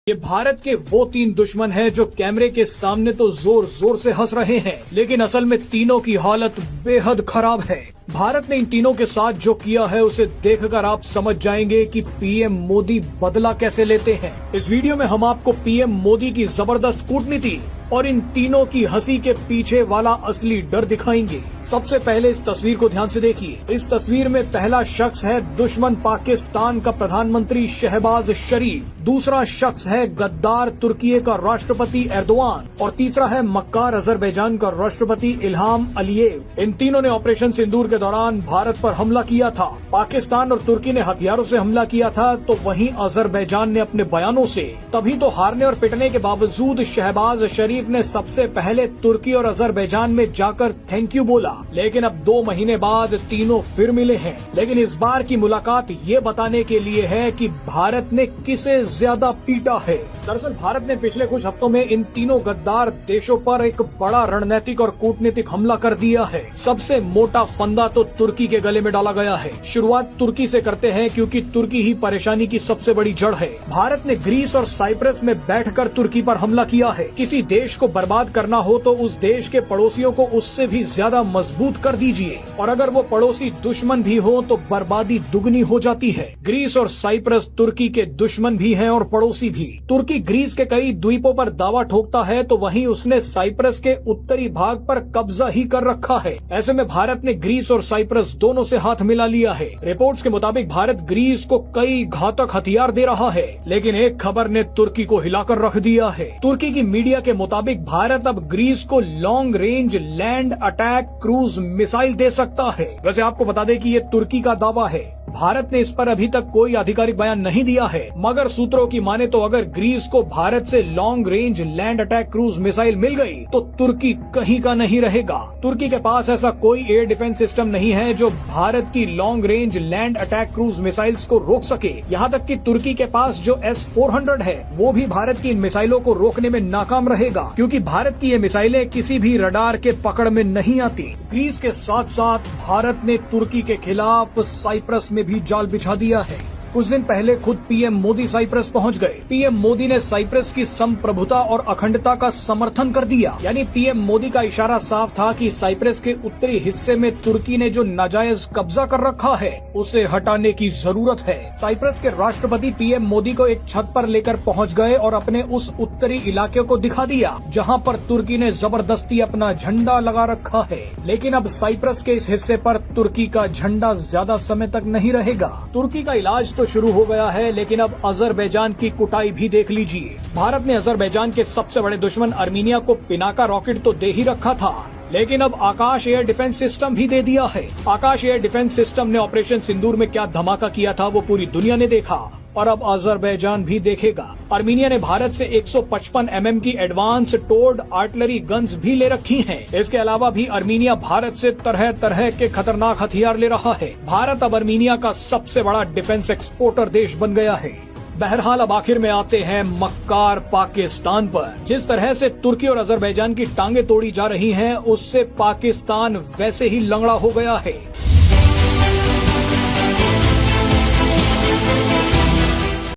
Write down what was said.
ये भारत के वो तीन दुश्मन हैं जो कैमरे के सामने तो जोर जोर से हंस रहे हैं, लेकिन असल में तीनों की हालत बेहद खराब है। भारत ने इन तीनों के साथ जो किया है उसे देखकर आप समझ जाएंगे कि पीएम मोदी बदला कैसे लेते हैं। इस वीडियो में हम आपको पीएम मोदी की जबरदस्त कूटनीति और इन तीनों की हंसी के पीछे वाला असली डर दिखाएंगे। सबसे पहले इस तस्वीर को ध्यान से देखिए। इस तस्वीर में पहला शख्स है दुश्मन पाकिस्तान का प्रधानमंत्री शहबाज शरीफ, दूसरा शख्स है गद्दार तुर्की का राष्ट्रपति एर्दोआन और तीसरा है मक्कार अजरबैजान का राष्ट्रपति इल्हाम अलियेव। इन तीनों ने ऑपरेशन सिंदूर के दौरान भारत पर हमला किया था। पाकिस्तान और तुर्की ने हथियारों से हमला किया था, तो वहीं अजरबैजान ने अपने बयानों से। तभी तो हारने और पिटने के बावजूद शहबाज शरीफ ने सबसे पहले तुर्की और अजरबैजान में जाकर थैंक यू बोला। लेकिन अब 2 महीने बाद तीनों फिर मिले हैं, लेकिन इस बार की मुलाकात ये बताने के लिए है कि भारत ने किसे ज्यादा पीटा है। दरअसल भारत ने पिछले कुछ हफ्तों में इन तीनों गद्दार देशों पर एक बड़ा रणनीतिक और कूटनीतिक हमला कर दिया है। सबसे मोटा फंदा तो तुर्की के गले में डाला गया है। शुरुआत तुर्की से करते हैं, क्योंकि तुर्की ही परेशानी की सबसे बड़ी जड़ है। भारत ने ग्रीस और साइप्रस में बैठकर तुर्की पर हमला किया है। किसी देश को बर्बाद करना हो तो उस देश के पड़ोसियों को उससे भी ज्यादा मजबूत कर दीजिए, और अगर वो पड़ोसी दुश्मन भी हो तो बर्बादी दुगनी हो जाती है। ग्रीस और साइप्रस तुर्की के दुश्मन भी हैं और पड़ोसी भी। तुर्की ग्रीस के कई द्वीपों पर दावा ठोकता है, तो वहीं उसने साइप्रस के उत्तरी भाग पर कब्जा ही कर रखा है। ऐसे में भारत ने ग्रीस और साइप्रस दोनों से हाथ मिला लिया है। रिपोर्ट्स के मुताबिक भारत ग्रीस को कई घातक हथियार दे रहा है, लेकिन एक खबर ने तुर्की को हिलाकर रख दिया है। तुर्की की मीडिया के मुताबिक भारत अब ग्रीस को long range land attack cruise missile दे सकता है। वैसे आपको बता दें कि ये तुर्की का दावा है। भारत ने इस पर अभी तक कोई आधिकारिक बयान नहीं दिया है, मगर सूत्रों की माने तो अगर ग्रीस को भारत से long range land attack cruise missile मिल गई तो तुर्की कहीं का नहीं रहेगा। तुर्की के पास ऐसा कोई एयर डिफेंस सिस्टम नहीं है जो भारत की long range land attack cruise missiles को रोक सके। यहाँ तक कि तुर्की के पास जो S-400 है वो भी भारत की इन मिसाइलों को रोकने में नाकाम रहेगा, क्योंकि भारत की ये मिसाइलें किसी भी रडार के पकड़ में नहीं आती। ग्रीस के साथ साथ भारत ने तुर्की के खिलाफ साइप्रस में भी जाल बिछा दिया है। कुछ दिन पहले खुद पीएम मोदी साइप्रस पहुंच गए। पीएम मोदी ने साइप्रस की संप्रभुता और अखंडता का समर्थन कर दिया। यानी पीएम मोदी का इशारा साफ था कि साइप्रस के उत्तरी हिस्से में तुर्की ने जो नाजायज कब्जा कर रखा है उसे हटाने की जरूरत है। साइप्रस के राष्ट्रपति पीएम मोदी को एक छत पर लेकर पहुंच गए और अपने उस उत्तरी इलाके को दिखा दिया जहां पर तुर्की ने जबरदस्ती अपना झंडा लगा रखा है। लेकिन अब साइप्रस के इस हिस्से पर तुर्की का झंडा ज्यादा समय तक नहीं रहेगा। तुर्की का इलाज तो शुरू हो गया है, लेकिन अब अजरबैजान की कुटाई भी देख लीजिए। भारत ने अजरबैजान के सबसे बड़े दुश्मन अर्मीनिया को पिनाका रॉकेट तो दे ही रखा था, लेकिन अब आकाश एयर डिफेंस सिस्टम भी दे दिया है। आकाश एयर डिफेंस सिस्टम ने ऑपरेशन सिंदूर में क्या धमाका किया था वो पूरी दुनिया ने देखा, और अब अजरबैजान भी देखेगा। अर्मीनिया ने भारत से 155 mm की एडवांस टोर्ड आर्टिलरी गन्स भी ले रखी हैं। इसके अलावा भी अर्मीनिया भारत से तरह तरह के खतरनाक हथियार ले रहा है। भारत अब अर्मीनिया का सबसे बड़ा डिफेंस एक्सपोर्टर देश बन गया है। बहरहाल अब आखिर में आते हैं मक्कार पाकिस्तान पर। जिस तरह से तुर्की और अजरबैजान की टांगे तोड़ी जा रही हैं, उससे पाकिस्तान वैसे ही लंगड़ा हो गया है।